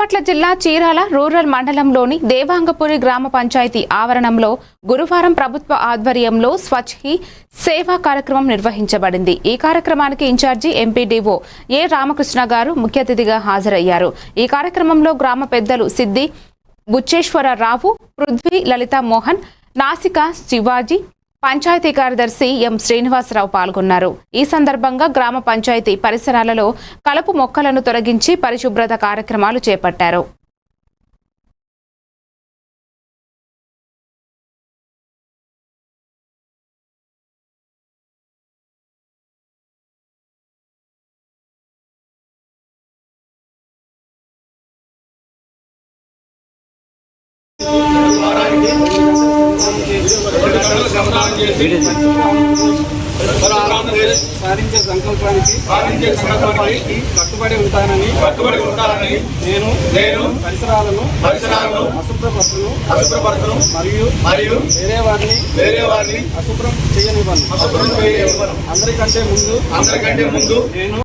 బాపట్ల జిల్లా చీరాల రూరల్ మండలంలోని దేవాంగపురి గ్రామ పంచాయతీ ఆవరణంలో గురువారం ప్రభుత్వ ఆధ్వర్యంలో స్వచ్ఛ హీ సేవా కార్యక్రమం నిర్వహించబడింది। ఈ కార్యక్రమానికి ఇన్ఛార్జి ఎంపీడీఓ ఏ రామకృష్ణ గారు ముఖ్య అతిథిగా హాజరయ్యారు। ఈ కార్యక్రమంలో గ్రామ పెద్దలు సిద్ది బుచ్చేశ్వరరావు, పృథ్వీ లలిత మోహన్, నాసిక శివాజీ, పంచాయతీ కార్యదర్శి ఎం శ్రీనివాసరావు పాల్గొన్నారు। ఈ సందర్భంగా గ్రామ పంచాయతీ పరిసరాలలో కలుపు మొక్కలను తొలగించి పరిశుభ్రత కార్యక్రమాలు చేపట్టారు। సాధించే సంకల్పానికి కట్టుబడి ఉంటానని నేను పరిసరాలను అశుభ్రపరచను మరియు వేరే వారిని అశుభ్రం చేయనివ్వను। అందరికంటే ముందు నేను